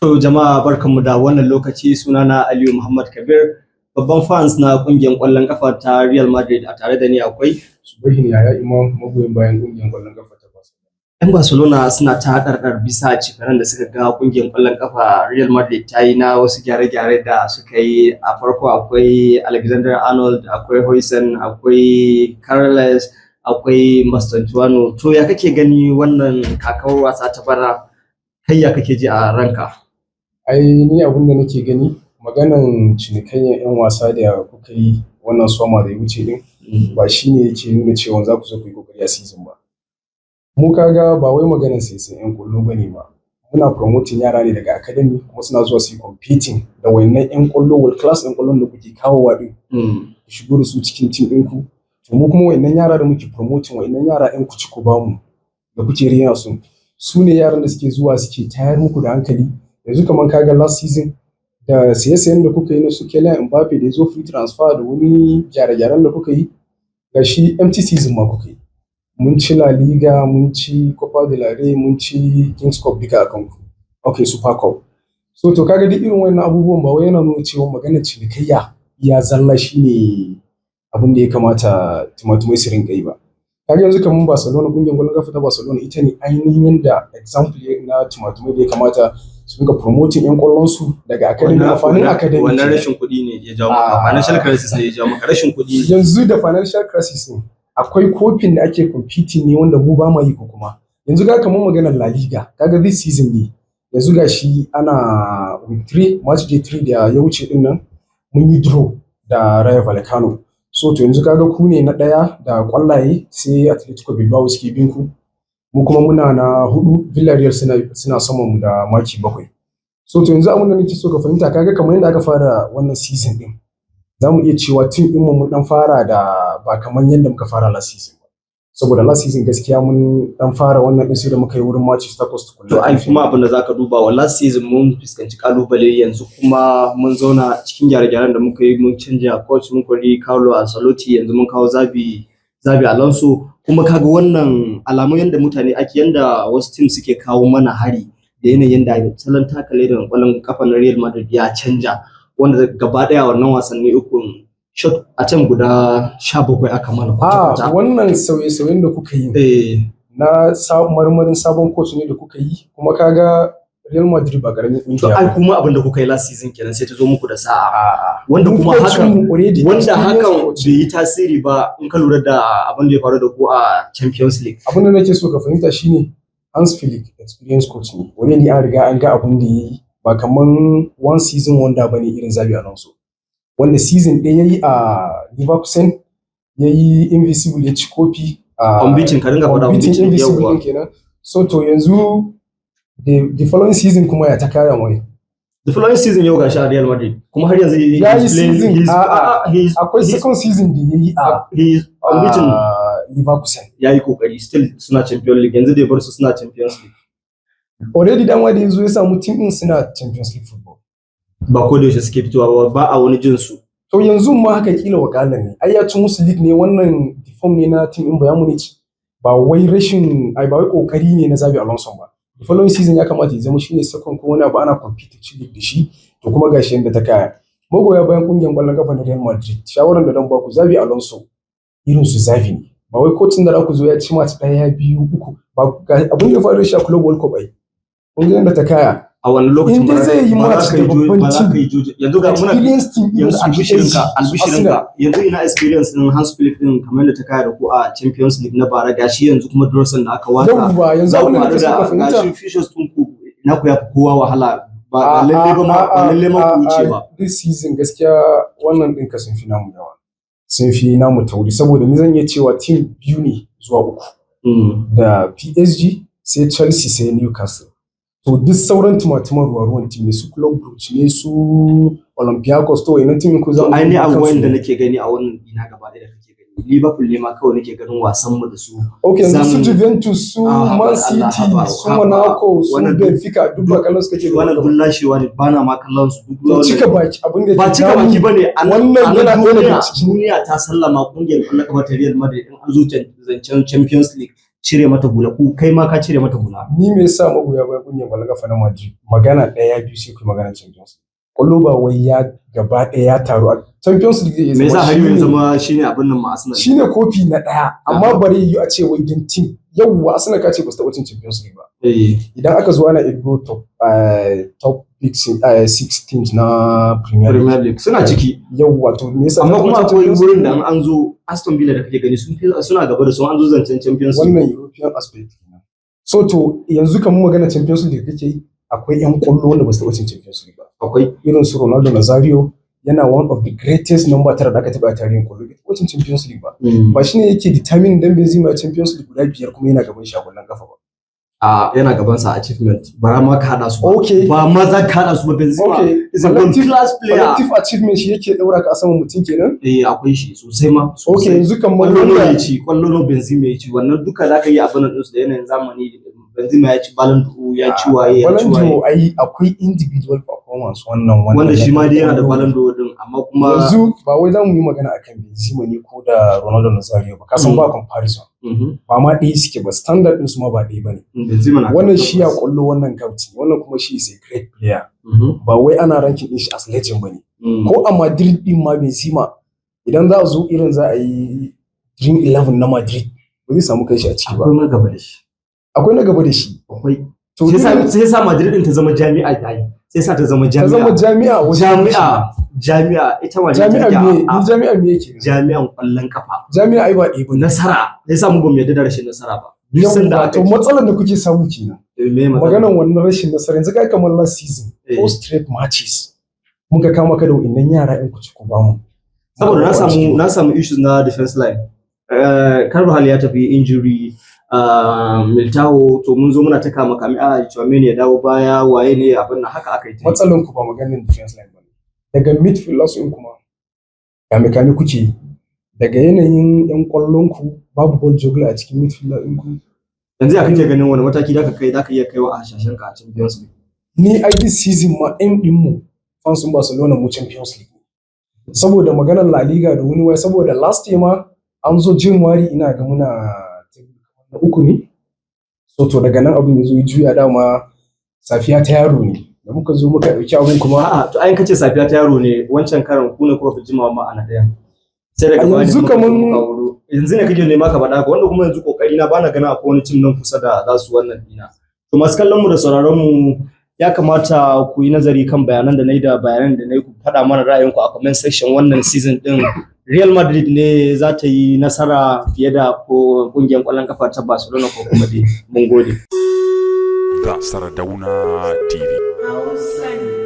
To jama'a barkanmu da wannan lokaci, sunana Aliyu Muhammad Kabir, babban fans na kungiyar ƙwallon ƙafa ta Real Madrid. A tare da ni akwai Subayhin Yahaya Imam, magoyin bayan kungiyar ƙwallon ƙafa ta Barcelona. 'Yan Barcelona suna ta ɗarɗar bisa cikaran da suka ga kungiyar ƙwallon ƙafa Real Madrid ta yi na wasu gyare-gyare da suka yi. A farko akwai Alexander Arnold, akwai Huijsen, akwai Carles, akwai Mastantuano. To ya kake gani wannan kakar wasa ta bana, kai ya kake ji a ranka? Ai ni abin da nake gani maganan cinikayyar 'yan wasa da kuka yi wannan soma da ya wuce din ba shi ne yake nuna cewa za ku zo ku yi kokari a season ba. Mu kaga ba wai maganan sai 'yan ƙwallo bane ba. Muna promoting yara ne daga academy kuma suna zuwa su yi competing da wayannan 'yan ƙwallo world class 'yan ƙwallon da kuke kawowa din. Ku shigo da su cikin team ɗinku. To mu kuma wayannan yara da muke promoting, wayannan yara 'yan kuci ku bamu da kuke rena su ne yaran da suke zuwa suke tayar muku da hankali. Yanzu kamar kaga last season da siye-siyen da kuka yi na su Kylian Mbappe da ya zo free transfer da wani gyare-gyaren da kuka yi, ga shi empty season ma kuka yi. Mun ci La Liga, mun ci Copa del Rey, mun ci Kings Cup duka akan ku. Okay, Super Cup. So to kaga duk irin wannan abubuwan ba wai yana nuna cewa maganar cinikayya ya zalla shine abin da ya kamata tumatumai su rinka yi ba. Kaga yanzu kamar Barcelona, kungiyar ƙwallon ƙafa ta Barcelona ita ne ainihin yanda example na tumatumai da ya kamata su dinga promoting 'yan ƙwallon su daga academy. Amfanin academy wannan rashin kuɗi ne ya jawo maka, financial crisis ne ya jawo maka, rashin kuɗi. Yanzu da financial crisis ne akwai kofin da ake competing ne wanda mu ba ma yi ko kuma yanzu ga kamar maganar La Liga, kaga this season ne yanzu ga shi ana week 3 match day 3 da ya wuce din nan mun yi draw da Rayo Vallecano. So to yanzu kaga ku ne na ɗaya da ƙwallaye, sai Atletico Bilbao suke bin ku, mu kuma muna na 4, Villarreal suna saman mu da maki 7. So to yanzu abin da nake so ka fahimta, kaga kamar yadda aka fara wannan season din, za mu iya cewa team ɗin mu mun dan fara da ba kamar yadda muka fara last season ba. Saboda last season gaskiya mun dan fara wannan din sai da muka yi wurin matches 8 tukunna. To ai kuma abin da zaka duba wa last season mun fuskanci kalubale, yanzu kuma mun zauna cikin gyare-gyaren da muka yi, mun canja coach, mun kori Carlo Ancelotti, yanzu mun kawo Xabi Alonso. Kuma kaga wannan alamun yanda mutane yanda wasu team suke kawo mana hari da yanayin da salon takale da ƙwallon kafa na Real Madrid ya canja, wanda gaba daya wannan wasanni uku shot attempt guda 17 aka mana kwata-kwata. Wannan sauye-sauyen da kuka yi na marmarin sabon coach ne da kuka yi, kuma kaga Real Madrid ba karamin kungiya. To ai kuma abin da kuka yi last season kenan sai ta zo muku da sa'a. Wanda kuma hakan bai yi tasiri ba in ka lura da abin da ya faru da ku a Champions League. Abin da nake so ka fahimta shine Hans Flick experienced coach ne. Already an riga an ga abin da yayi, ba kaman one season wonder bane irin Xabi Alonso. Wanda season ɗaya yayi a Leverkusen, yayi invisible, ya ci kofi a unbeaten, ka dinga faɗa unbeaten invisible kenan. So to yanzu the following season kuma ya ta kara mai. The following season yau gashi a Real Madrid kuma har yanzu yayi season akwai second season da yayi a unbeaten Leverkusen. Yayi kokari, still suna Champions League, yanzu da ya bar su suna Champions League. Already dan wanda yanzu ya samu team din suna Champions League football. Ba ko da yaushe suke fitowa ba a wani jin su. To yanzu ma haka kila wakala ne. Ai ya ci musu league ne, wannan form ne na team din Bayern Munich. Ba wai kokari ne na Xabi Alonso ba. The following season ya kamata ya zama shine second ko wani abu ana competitive league da shi, to kuma gashi yanda ta kaya. Magoya bayan kungiyar ƙwallon kafa na Real Madrid, shawaran da dan ba ku, Xabi Alonso irin su Xavi ne. Ba wai coach da ku zo ya ci match 1, 2, 3 ba, abin da faru da shi a Club World Cup ai. Kun ga yanda ta kaya. A wani lokacin ba zai yi match da babban team. Yanzu ga muna yanzu albishirinka yanzu ina experience din Hans Flick din kamar da ta kaya da ku a Champions League na bara, gashi yanzu kuma Dorsen da aka wata. Yauwa yanzu abin da suka fahimta, gashi Fishers din ku na ku ya fi kowa wahala, ba lalle ma ku wuce ba. This season gaskiya wannan din ka sun fi namu yawa, sun fi namu tauri, saboda ni zan iya cewa team biyu ne zuwa 3 da PSG, sai Chelsea, sai Newcastle. To duk sauran tumatuman ruwan team ne, su Club Brugge ne, su Olympiacos, to wannan team ko za mu ai ne abubuwan da nake gani a wannan ina gaba da kake gani Liverpool ne ma kawai nake ganin wasan mu da su. Okay, su Juventus, su Man City, su Monaco, su Benfica, duk ba kallon su kake wannan dullashewa ne, bana ma kallon su duk wannan. Cika baki abin da ba cika baki bane, wannan yana dole da cikin duniya ta sallama kungiyar ƙwallon kafa ta Real Madrid in an zo zancen Champions League. cire mata hula ko kai ma ka cire mata hula. Ni me yasa magoya bayan kungiyar kwallon kafa na Madrid magana ɗaya biyu sai ku magana Champions League. Kwallo ba wai ya gaba ɗaya ya taru a Champions League me yasa har yanzu zama shine abin nan ma Arsenal shine kofi na ɗaya amma bari yi a ce wai din team yawwa Arsenal ka ce ba su taɓa cin Champions League ba. Idan aka zo ana irgo top 6 teams na Premier League suna ciki yawwa to me yasa amma kuma akwai wurin da an zo Aston Villa da kake gani suna gaba da su an zo zancen Champions League wannan European aspect kenan. So to yanzu kan mu magana Champions League kake yi akwai ƴan ƙwallo wanda ba su taɓa cin Champions League ba. Akwai irin su Ronaldo Nazario yana one of the greatest number 9 da aka taɓa a tarihin ƙwallo bai taɓa cin Champions League ba. Ba shine yake determine dan Benzema Champions League guda 5 kuma yana gaban shi a ƙwallon kafa ba. Yana gaban sa achievement ba ma ka hada su ba ma za ka hada su ba Benzema is a world class player. Collective achievement shi yake daura ka a saman mutum kenan. Akwai shi sosai ma. Yanzu kan kwallo no Benzema ya ci wannan duka zaka yi abin nan su da yanayin zamani Benzema ya ci Ballon d'Or ya ci waye ya ci waye. Ballon d'Or akwai individual performance wanda shi ma dai yana da Ballon d'Or din amma kuma yanzu ba wai zamu yi magana akan Benzema ne ko da Ronaldo Nazario ba kasan ba comparison. Ba ma ɗaya suke ba standard din su ma ba ɗaya bane. Wannan shi ya kullo wannan gauti wannan kuma shi is a great player. Ba wai ana ranking din shi as legend bane. Ko a Madrid din ma Benzema idan za a zo irin za a yi Dream 11 na Madrid ba zai samu kai shi a ciki ba. Akwai na gaba da shi. Akwai. Sai sa Madrid din ta zama jami'a ta yi. Sai sa ta zama jami'a. Ta zama jami'a ita wani jami'a me yake? Jami'an kwallon kafa. Jami'a ai ba ɗaya ba. Nasara. Sai sa mu ba mu yarda da rashin nasara ba. Duk sanda to matsalar da kuke samu kenan. Maganar wannan rashin nasara yanzu kai kamar last season 4 straight matches. Muka kama ka da wannan yara in ku ci ku ba mu. Saboda na samu issues na defense line. Carvajal ya tafi injury Militao to mun zo muna ta kama Tchouaméni ya dawo baya waye ne abin nan haka aka yi. Matsalan ku ba maganin defense line ba. Daga midfielders in kuma kame kuke daga yanayin yan kwallon ku babu ball juggler a cikin midfielder din ku. Yanzu ya kake ganin wani mataki da ka iya kaiwa a hashashen ka a Champions League? Ni a this season ma ɗin mu fans Barcelona mu Champions League. Saboda maganar La Liga da wani wai saboda last year ma an zo January ina ga muna na 3 ne. So to daga nan abin yazo juya dama safiya ta yaro ne. Da muka zo muka dauki abin kuma to ayin kace safiya ta yaro ne wancan karan ku ne ko fi jimawa ma ana daya. Sai daga yanzu kaman yanzu ne kake nema ka faɗa ka wanda kuma yanzu kokari na bana gana akwai wani team nan kusa da za su wannan dina. To masu kallon mu da sauraron mu ya kamata ku yi nazari kan bayanan da nayi da bayanan da nayi ku faɗa mana ra'ayinku a comment section wannan season din Real Madrid ne za ta yi nasara fiye da ko kungiyar ƙwallon kafa ta Barcelona ko kuma dai mun gode. Gasar Dauna TV.